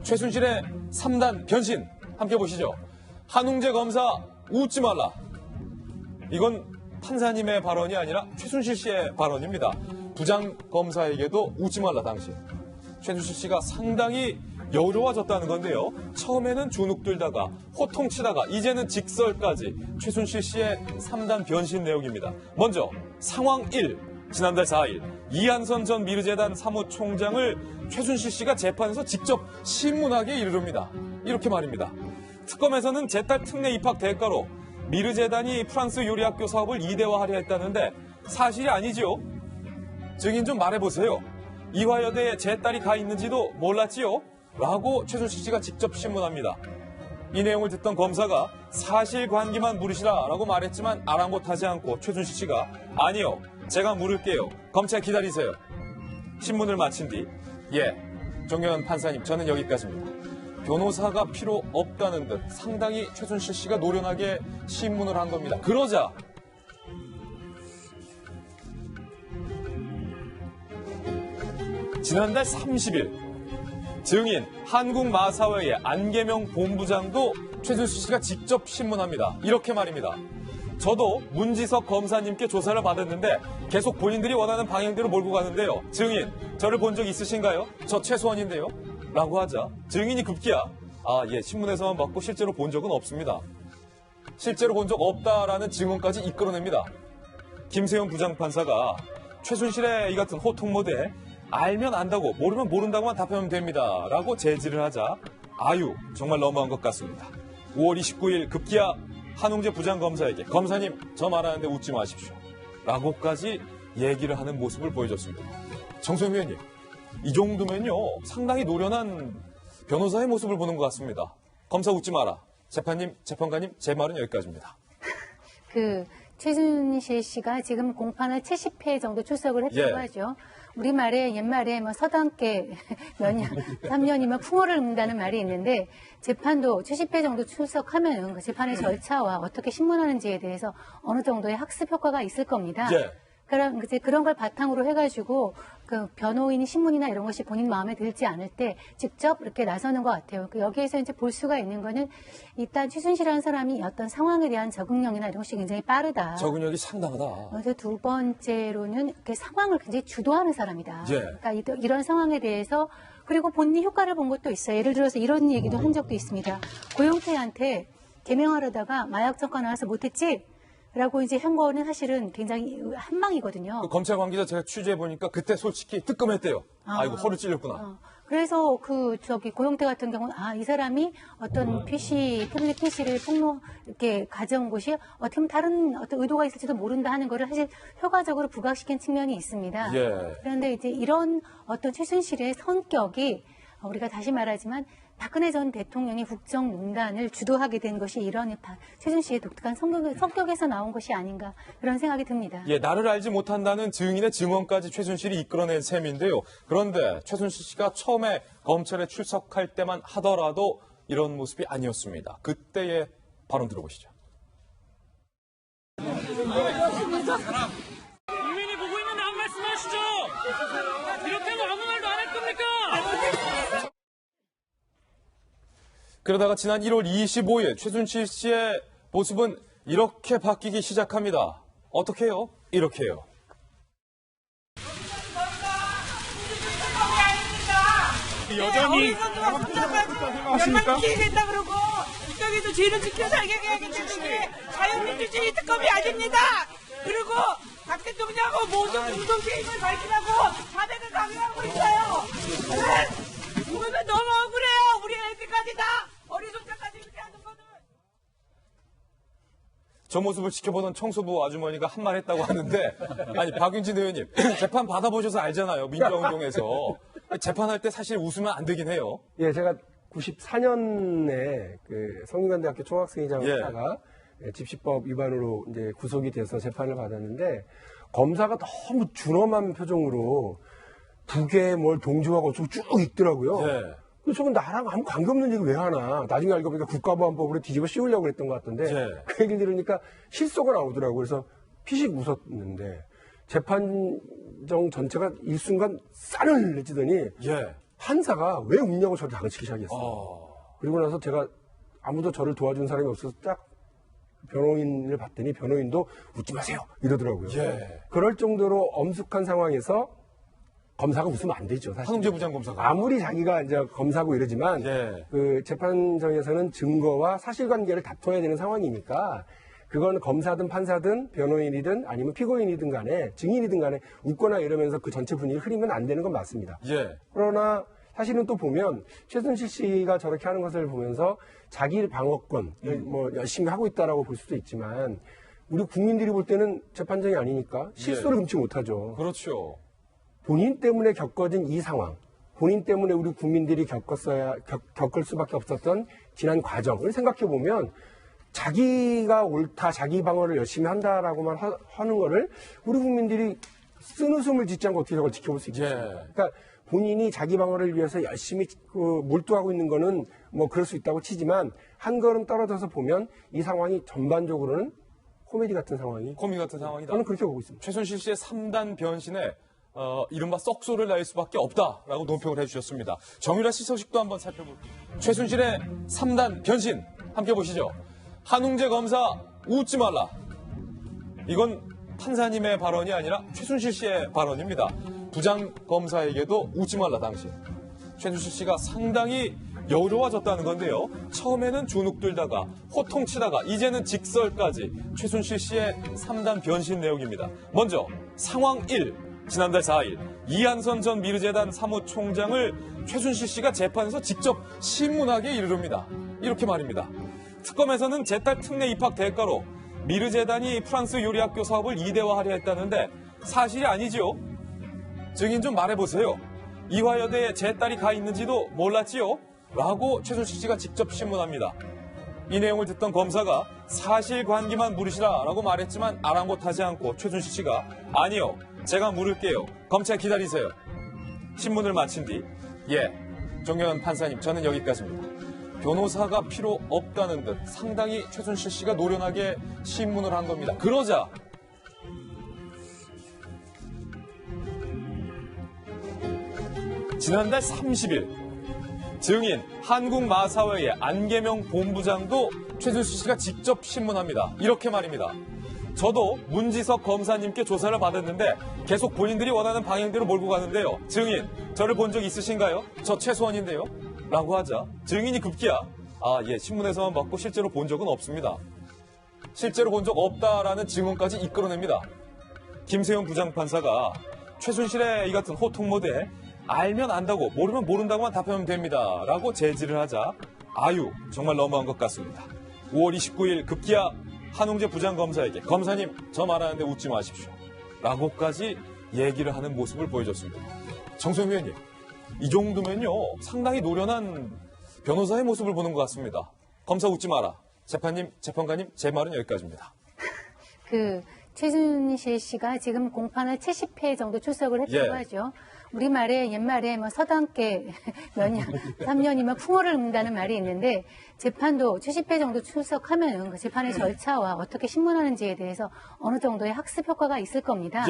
최순실의 3단 변신 함께 보시죠. 한웅재 검사 웃지 말라. 이건 판사님의 발언이 아니라 최순실 씨의 발언입니다. 부장검사에게도 웃지 말라 당시. 최순실 씨가 상당히 여유로워졌다는 건데요. 처음에는 주눅 들다가 호통치다가 이제는 직설까지 최순실 씨의 3단 변신 내용입니다. 먼저 상황 1. 지난달 4일 이한선 전 미르재단 사무총장을 최순실 씨가 재판에서 직접 신문하게 이르릅니다. 이렇게 말입니다. 특검에서는 제 딸 특례 입학 대가로 미르재단이 프랑스 요리학교 사업을 이대화하려 했다는데 사실이 아니지요? 증인 좀 말해보세요. 이화여대에 제 딸이 가 있는지도 몰랐지요? 라고 최순실 씨가 직접 신문합니다. 이 내용을 듣던 검사가 사실관계만 물으시라 라고 말했지만 아랑곳하지 않고 최순실 씨가 아니요, 제가 물을게요. 검찰 기다리세요. 신문을 마친 뒤 정경현 판사님, 저는 여기까지입니다. 변호사가 필요 없다는 듯 상당히 최순실 씨가 노련하게 신문을 한 겁니다. 그러자 지난달 30일 증인 한국마사회의 안계명 본부장도 최순실 씨가 직접 신문합니다. 이렇게 말입니다. 저도 문지석 검사님께 조사를 받았는데 계속 본인들이 원하는 방향대로 몰고 가는데요. 증인, 저를 본 적 있으신가요? 저 최소원인데요. 라고 하자 증인이 급기야 신문에서만 봤고 실제로 본 적은 없습니다. 실제로 본 적 없다라는 증언까지 이끌어냅니다. 김세현 부장판사가 최순실의 이 같은 호통 모드에 알면 안다고 모르면 모른다고만 답하면 됩니다. 라고 제지를 하자 정말 너무한 것 같습니다. 5월 29일 급기야 한웅재 부장검사에게 검사님 저 말하는데 웃지 마십시오. 라고까지 얘기를 하는 모습을 보여줬습니다. 정소영 위원님, 이 정도면요 상당히 노련한 변호사의 모습을 보는 것 같습니다. 검사 웃지 마라. 재판님, 재판관님, 제 말은 여기까지입니다. 최순실 씨가 지금 공판을 70회 정도 출석을 했다고 하죠. 우리말에 옛말에 서당께 몇 년, 3년이면 풍어를 읊는다는 말이 있는데 재판도 70회 정도 출석하면 그 재판의 절차와 어떻게 신문하는지에 대해서 어느 정도의 학습 효과가 있을 겁니다. 그런 걸 바탕으로 해가지고 그 변호인이 신문이나 이런 것이 본인 마음에 들지 않을 때 직접 이렇게 나서는 것 같아요. 여기에서 이제 볼 수가 있는 거는 일단 최순실이라는 사람이 어떤 상황에 대한 적응력이나 이런 것이 굉장히 빠르다. 적응력이 상당하다. 그래서 두 번째로는 이렇게 상황을 굉장히 주도하는 사람이다. 그러니까 이런 상황에 대해서 그리고 본인이 효과를 본 것도 있어요. 예를 들어서 이런 얘기도 한 적도 있습니다. 고영태한테 개명하려다가 마약 정가 나와서 못했지? 라고 이제 한 거는 사실은 굉장히 한방이거든요. 검찰 관계자 제가 취재해보니까 그때 솔직히 뜨끔했대요. 아이고, 허를 찔렸구나. 그래서 고영태 같은 경우는 이 사람이 어떤 태블릿 PC를 이렇게 가져온 것이 어떻게 보면 다른 어떤 의도가 있을지도 모른다 하는 거를 사실 효과적으로 부각시킨 측면이 있습니다. 그런데 이제 이런 어떤 최순실의 성격이 우리가 다시 말하지만 박근혜 전 대통령이 국정농단을 주도하게 된 것이 이런 최순실의 독특한 성격에서 나온 것이 아닌가 그런 생각이 듭니다. 나를 알지 못한다는 증인의 증언까지 최순실이 이끌어낸 셈인데요. 그런데 최순실 씨가 처음에 검찰에 출석할 때만 하더라도 이런 모습이 아니었습니다. 그때의 발언 들어보시죠. 국민이 보고 있는데 안 말씀하시죠? 이렇게 하면 아무 말도 안 할 겁니까? 그러다가 지난 1월 25일 최순실 씨의 모습은 이렇게 바뀌기 시작합니다. 어떻게 해요? 이렇게 해요. 여전히 몇만 피해겠다 그러고 이쪽에도 죄를 지켜 살게 해야기 때문에 자유민주주의 특검이 아닙니다. 그리고 박 대통령하고 모든 공동체임을 밝히라고 자백을 강요하고 있어요. 보면 너무 억울해요. 우리 애들까지 다 어리석자까지 이렇게 하는 거는. 저 모습을 지켜보던 청소부 아주머니가 한 말 했다고 하는데 박윤진 의원님 재판 받아보셔서 알잖아요. 민주화운동에서 재판할 때 사실 웃으면 안 되긴 해요. 제가 94년에 성균관대학교 총학생회장을 하다가 집시법 위반으로 이제 구속이 돼서 재판을 받았는데 검사가 너무 준엄한 표정으로 북에 뭘 동조하고 쭉 읽더라고요. 그래서 저건 나랑 아무 관계없는 얘기 왜 하나. 나중에 알고 보니까 국가보안법으로 뒤집어 씌우려고 그랬던 것 같던데 그 얘기를 들으니까 실소가 나오더라고요. 그래서 피식 웃었는데 재판정 전체가 일순간 싸늘해지더니 판사가 왜 웃냐고 저를 다그치기 시작했어요. 그리고 나서 제가 아무도 저를 도와준 사람이 없어서 딱 변호인을 봤더니 변호인도 웃지 마세요 이러더라고요. 예. 그럴 정도로 엄숙한 상황에서 검사가 웃으면 안 되죠. 사실. 한웅재 부장검사가. 아무리 자기가 이제 검사고 이러지만 예. 그 재판정에서는 증거와 사실관계를 다퉈야 되는 상황이니까 그건 검사든 판사든 변호인이든 아니면 피고인이든 간에 증인이든 간에 웃거나 이러면서 그 전체 분위기를 흐리면 안 되는 건 맞습니다. 예. 그러나 사실은 또 보면 최순실 씨가 저렇게 하는 것을 보면서 자기 방어권 뭐 열심히 하고 있다라고 볼 수도 있지만 우리 국민들이 볼 때는 재판정이 아니니까 실소를 금치 못하죠. 그렇죠. 본인 때문에 겪어진 이 상황, 본인 때문에 우리 국민들이 겪을 수밖에 없었던 지난 과정을 생각해 보면 자기가 옳다, 자기 방어를 열심히 한다라고만 하는 거를 우리 국민들이 쓴웃음을 짓지 않고 어떻게 저걸 지켜볼 수 있겠어요? 예. 그러니까 본인이 자기 방어를 위해서 열심히 몰두하고 있는 거는 뭐 그럴 수 있다고 치지만 한 걸음 떨어져서 보면 이 상황이 전반적으로는 코미디 같은 상황이 코미 같은 상황이다. 저는 그렇게 보고 있습니다. 최순실 씨의 3단 변신에 이른바 썩소를 날 수밖에 없다라고 논평을 해주셨습니다. 정유라 씨 소식도 한번 살펴볼게요. 최순실의 3단 변신 함께 보시죠. 한웅재 검사 웃지 말라. 이건 판사님의 발언이 아니라 최순실 씨의 발언입니다. 부장검사에게도 웃지 말라 당시. 최순실 씨가 상당히 여유로워졌다는 건데요. 처음에는 주눅 들다가 호통치다가 이제는 직설까지 최순실 씨의 3단 변신 내용입니다. 먼저 상황 1. 지난달 4일 이한선 전 미르재단 사무총장을 최순실 씨가 재판에서 직접 신문하게 이르릅니다. 이렇게 말입니다. 특검에서는 제 딸 특례 입학 대가로 미르재단이 프랑스 요리학교 사업을 이대화하려 했다는데 사실이 아니지요? 증인 좀 말해보세요. 이화여대에 제 딸이 가 있는지도 몰랐지요? 라고 최순실 씨가 직접 신문합니다. 이 내용을 듣던 검사가 사실관계만 물으시라 라고 말했지만 아랑곳하지 않고 최순실 씨가 아니요, 제가 물을게요. 검찰 기다리세요. 신문을 마친 뒤 정현 판사님, 저는 여기까지입니다. 변호사가 필요 없다는 듯 상당히 최순실 씨가 노련하게 신문을 한 겁니다. 그러자 지난달 30일 증인 한국마사회의 안계명 본부장도 최순실 씨가 직접 신문합니다. 이렇게 말입니다. 저도 문지석 검사님께 조사를 받았는데 계속 본인들이 원하는 방향대로 몰고 가는데요. 증인, 저를 본 적 있으신가요? 저 최소원인데요. 라고 하자 증인이 급기야 신문에서만 봤고 실제로 본 적은 없습니다. 실제로 본 적 없다라는 증언까지 이끌어냅니다. 김세훈 부장판사가 최순실의 이 같은 호통 모드에 알면 안다고 모르면 모른다고만 답하면 됩니다. 라고 제지를 하자 정말 너무한 것 같습니다. 5월 29일 급기야 한웅재 부장검사에게 검사님 저 말하는데 웃지 마십시오. 라고까지 얘기를 하는 모습을 보여줬습니다. 정성윤 의원님, 이 정도면요 상당히 노련한 변호사의 모습을 보는 것 같습니다. 검사 웃지 마라. 재판님, 재판관님, 제 말은 여기까지입니다. 최순실 씨가 지금 공판을 70회 정도 출석을 했다고 하죠. 우리말에 옛말에 뭐 서당계 몇 년, 3년이면 풍어를 읊는다는 말이 있는데 재판도 70회 정도 출석하면 그 재판의 절차와 어떻게 신문하는지에 대해서 어느 정도의 학습 효과가 있을 겁니다.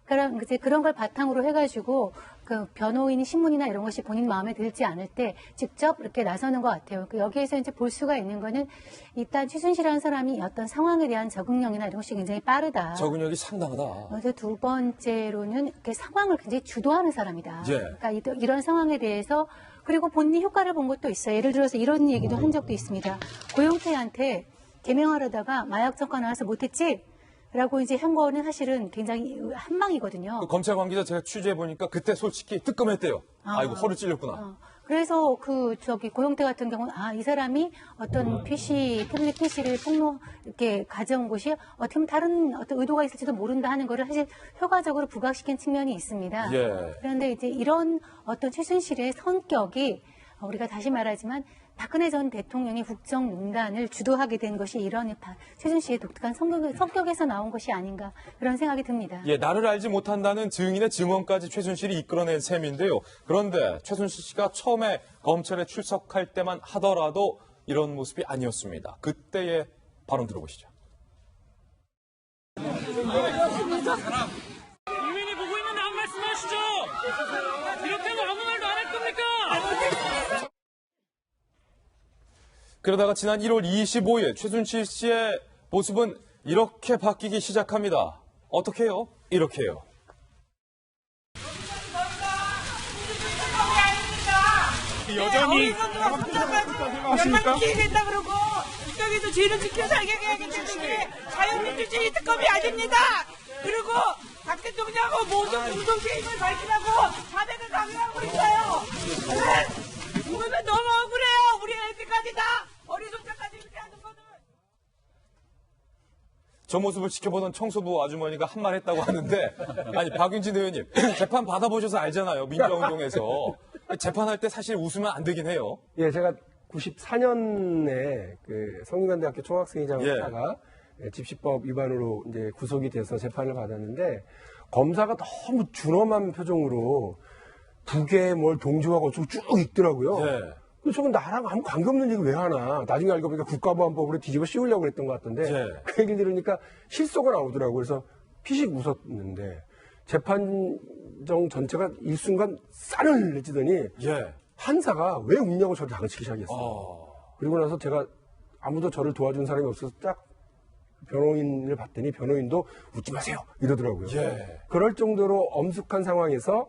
그런 걸 바탕으로 해가지고 그 변호인이 신문이나 이런 것이 본인 마음에 들지 않을 때 직접 이렇게 나서는 것 같아요. 여기에서 이제 볼 수가 있는 거는 일단 최순실이라는 사람이 어떤 상황에 대한 적응력이나 이런 것이 굉장히 빠르다. 적응력이 상당하다. 그래서 두 번째로는 이렇게 상황을 굉장히 주도하는 사람이다. 그러니까 이런 상황에 대해서 그리고 본인이 효과를 본 것도 있어요. 예를 들어서 이런 얘기도 한 적도 있습니다. 고영태한테 개명하려다가 마약 전과 나와서 못했지? 라고 이제 한 거는 사실은 굉장히 한방이거든요. 검찰 관계자 제가 취재해보니까 그때 솔직히 뜨끔했대요. 이거 허를 찔렸구나. 그래서 고영태 같은 경우는 이 사람이 어떤 태블릿 PC를 이렇게 가져온 것이 어떻게 보면 다른 어떤 의도가 있을지도 모른다 하는 거를 사실 효과적으로 부각시킨 측면이 있습니다. 그런데 이제 이런 어떤 최순실의 성격이 우리가 다시 말하지만 박근혜 전 대통령이 국정농단을 주도하게 된 것이 이런 최순실의 독특한 성격에서 나온 것이 아닌가 그런 생각이 듭니다. 나를 알지 못한다는 증인의 증언까지 최순실이 이끌어낸 셈인데요. 그런데 최순실 씨가 처음에 검찰에 출석할 때만 하더라도 이런 모습이 아니었습니다. 그때의 발언 들어보시죠. 국민이 보고 있는데 안 말씀하시죠? 이렇게 하면 아무 말도 안 할 겁니까? 그러다가 지난 1월 25일 최순실 씨의 모습은 이렇게 바뀌기 시작합니다. 어떻게요? 이렇게요. 여전히 열만 기획했다 그러고 여기서 죄를 지켜 살게 해야겠기 때문에 자유민주주의 특검이 아닙니다. 그리고 박 대통령하고 모든 구속 개입을 밝히라고 자백을 강요하고 있어요. 이거는 너무 억울해요. 우리 애들까지 다 어리숙자까지 이렇게 하는 거는. 저 모습을 지켜보던 청소부 아주머니가 한 말 했다고 하는데, 아니, 박윤진 의원님, 재판 받아보셔서 알잖아요. 민주화운동에서. 재판할 때 사실 웃으면 안 되긴 해요. 예, 제가 94년에 그 성균관대학교 총학생회장을 예. 하다가 집시법 위반으로 이제 구속이 돼서 재판을 받았는데 검사가 너무 준엄한 표정으로 북에 뭘 동조하고 쭉 읽더라고요. 예. 그래서 저건 나랑 아무 관계없는 얘기 왜 하나. 나중에 알고 보니까 국가보안법으로 뒤집어 씌우려고 그랬던 것 같던데 예. 그 얘기를 들으니까 실소가 나오더라고요. 그래서 피식 웃었는데 재판정 전체가 일순간 싸늘해지더니 예. 판사가 왜 웃냐고 저를 당치기 시작했어요. 그리고 나서 제가 아무도 저를 도와준 사람이 없어서 딱 변호인을 봤더니 변호인도 웃지 마세요 이러더라고요. 예. 그럴 정도로 엄숙한 상황에서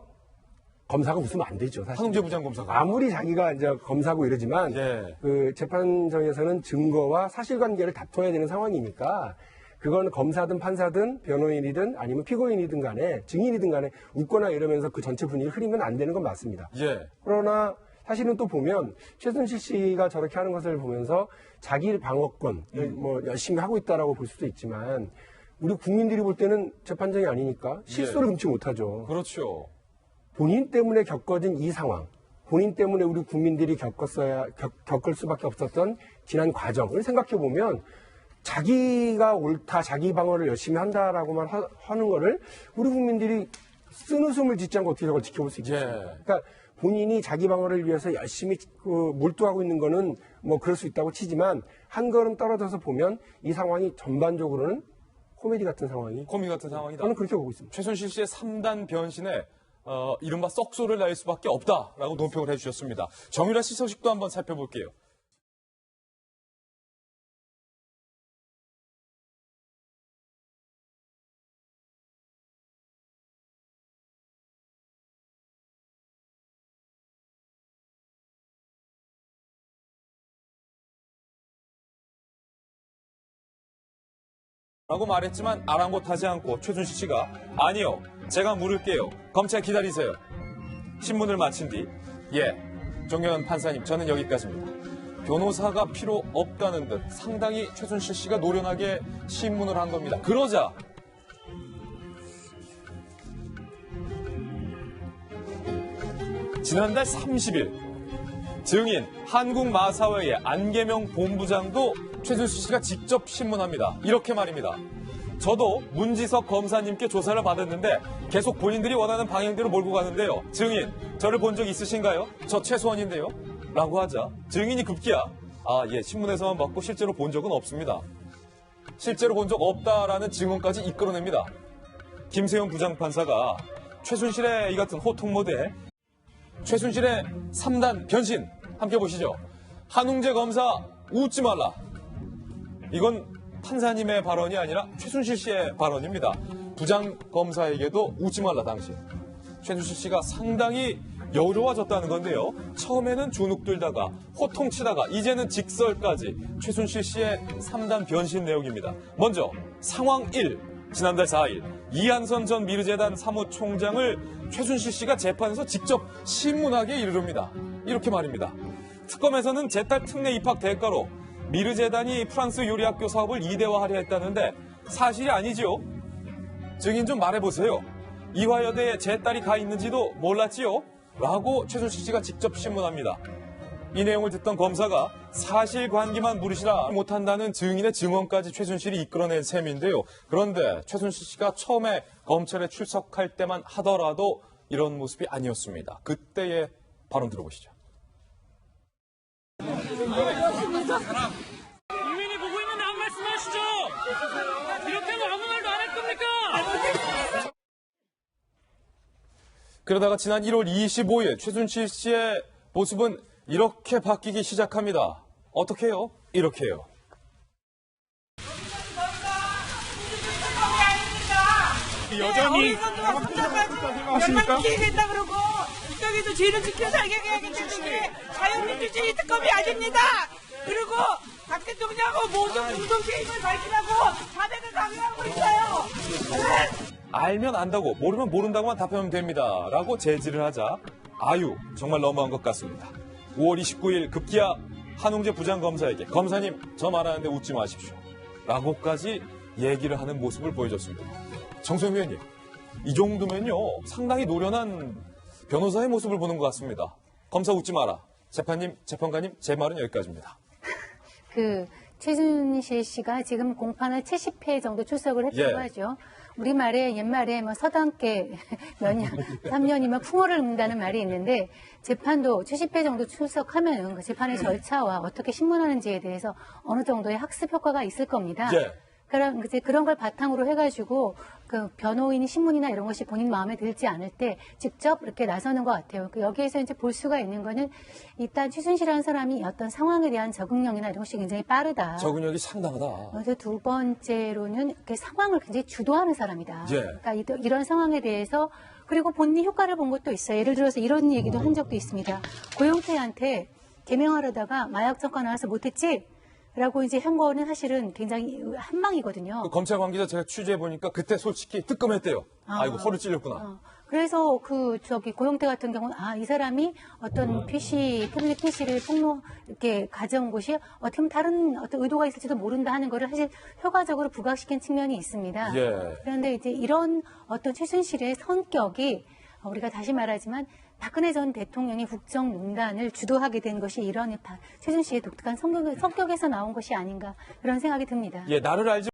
검사가 웃으면 안 되죠. 사실. 한웅재 부장검사가. 아무리 자기가 이제 검사고 이러지만 예. 그 재판정에서는 증거와 사실관계를 다퉈야 되는 상황이니까 그건 검사든 판사든 변호인이든 아니면 피고인이든 간에 증인이든 간에 웃거나 이러면서 그 전체 분위기를 흐리면 안 되는 건 맞습니다. 예. 그러나 사실은 또 보면 최순실 씨가 저렇게 하는 것을 보면서 자기 방어권 뭐 열심히 하고 있다라고 볼 수도 있지만 우리 국민들이 볼 때는 재판정이 아니니까 실소를 금치 못하죠. 그렇죠. 본인 때문에 겪어진 이 상황, 본인 때문에 우리 국민들이 겪을 수밖에 없었던 지난 과정을 생각해 보면 자기가 옳다, 자기 방어를 열심히 한다라고만 하는 거를 우리 국민들이 쓴웃음을 짓지 않고 어떻게 저걸 지켜볼 수 있겠습니까? 예. 그러니까 본인이 자기 방어를 위해서 열심히 몰두하고 있는 거는 뭐 그럴 수 있다고 치지만 한 걸음 떨어져서 보면 이 상황이 전반적으로는 코미디 같은 상황이 코미 같은 상황이다. 저는 그렇게 보고 있습니다. 최순실 씨의 3단 변신에 이른바 썩소를 날 수밖에 없다라고 논평을 해주셨습니다. 정유라 씨 소식도 한번 살펴볼게요. 라고 말했지만 아랑곳하지 않고 최순실 씨가 아니요, 제가 물을게요. 검찰 기다리세요. 신문을 마친 뒤 정현 판사님, 저는 여기까지입니다. 변호사가 필요 없다는 듯 상당히 최순실 씨가 노련하게 신문을 한 겁니다. 그러자 지난달 30일 증인 한국마사회의 안계명 본부장도 최순실 씨가 직접 신문합니다. 이렇게 말입니다. 저도 문지석 검사님께 조사를 받았는데 계속 본인들이 원하는 방향대로 몰고 가는데요. 증인, 저를 본 적 있으신가요? 저 최소원인데요. 라고 하자 증인이 급기야 신문에서만 봤고 실제로 본 적은 없습니다. 실제로 본 적 없다라는 증언까지 이끌어냅니다. 김세용 부장판사가 최순실의 이 같은 호통 모드에 최순실의 3단 변신 함께 보시죠. 한웅재 검사 웃지 말라. 이건 판사님의 발언이 아니라 최순실 씨의 발언입니다. 부장검사에게도 웃지 말라 당시. 최순실 씨가 상당히 여유로워졌다는 건데요. 처음에는 주눅 들다가 호통치다가 이제는 직설까지 최순실 씨의 3단 변신 내용입니다. 먼저 상황 1. 지난달 4일 이한선 전 미르재단 사무총장을 최순실 씨가 재판에서 직접 신문하게 이르릅니다. 이렇게 말입니다. 특검에서는 제 딸 특례 입학 대가로 미르재단이 프랑스 요리학교 사업을 2대화하려 했다는데 사실이 아니지요? 증인 좀 말해보세요. 이화여대에 제 딸이 가 있는지도 몰랐지요? 라고 최순실 씨가 직접 신문합니다. 이 내용을 듣던 검사가 사실관계만 물으시라 못한다는 증인의 증언까지 최순실이 이끌어낸 셈인데요. 그런데 최순실 씨가 처음에 검찰에 출석할 때만 하더라도 이런 모습이 아니었습니다. 그때의 발언 들어보시죠. 국민이 보고 있는데 한 말씀 하시죠. 이렇게 하면 아무 말도 안 할 겁니까? 그러다가 지난 1월 25일 최순실 씨의 모습은 이렇게 바뀌기 시작합니다. 어떻게 해요? 이렇게 해요. 여전히 열만 기획했다 그러고 여기도 죄를 지켜 살게 해야기 때문에 자유민주주의 특검이 아닙니다. 그리고 박 대통령하고 모든 공동체임을 밝히라고 자백을 강요하고 있어요. 알면 안다고 모르면 모른다고만 답하면 됩니다. 라고 제지를 하자 아유 정말 너무한 것 같습니다. 5월 29일 급기야 한웅재 부장검사에게 검사님 저 말하는데 웃지 마십시오. 라고까지 얘기를 하는 모습을 보여줬습니다. 정소영 의원님 이 정도면요 상당히 노련한 변호사의 모습을 보는 것 같습니다. 검사 웃지 마라. 재판님, 재판관님 제 말은 여기까지입니다. 최순실 씨가 지금 공판을 70회 정도 출석을 했다고 하죠. 우리말에 옛말에 뭐 서당계 몇 년, 3년이면 풍어를 읊는다는 말이 있는데 재판도 70회 정도 출석하면 그 재판의 절차와 어떻게 신문하는지에 대해서 어느 정도의 학습 효과가 있을 겁니다. 그런 걸 바탕으로 해가지고 그 변호인이 신문이나 이런 것이 본인 마음에 들지 않을 때 직접 이렇게 나서는 것 같아요. 여기에서 이제 볼 수가 있는 거는 일단 최순실이라는 사람이 어떤 상황에 대한 적응력이나 이런 것이 굉장히 빠르다. 적응력이 상당하다. 그래서 두 번째로는 이렇게 상황을 굉장히 주도하는 사람이다. 그러니까 이런 상황에 대해서 그리고 본인이 효과를 본 것도 있어요. 예를 들어서 이런 얘기도 한 적도 있습니다. 고영태한테 개명하려다가 마약 전과 나와서 못했지? 라고 이제 한 거는 사실은 굉장히 한방이거든요. 검찰 관계자 제가 취재해보니까 그때 솔직히 뜨끔했대요. 아이고 허를 찔렸구나. 그래서 고영태 같은 경우는 이 사람이 어떤 태블릿 PC를 이렇게 가져온 곳이 어떻게 보면 다른 어떤 의도가 있을지도 모른다 하는 거를 사실 효과적으로 부각시킨 측면이 있습니다. 그런데 이제 이런 어떤 최순실의 성격이 우리가 다시 말하지만 박근혜 전 대통령이 국정농단을 주도하게 된 것이 이런 최순실의 독특한 성격에서 나온 것이 아닌가 그런 생각이 듭니다. 나를 알지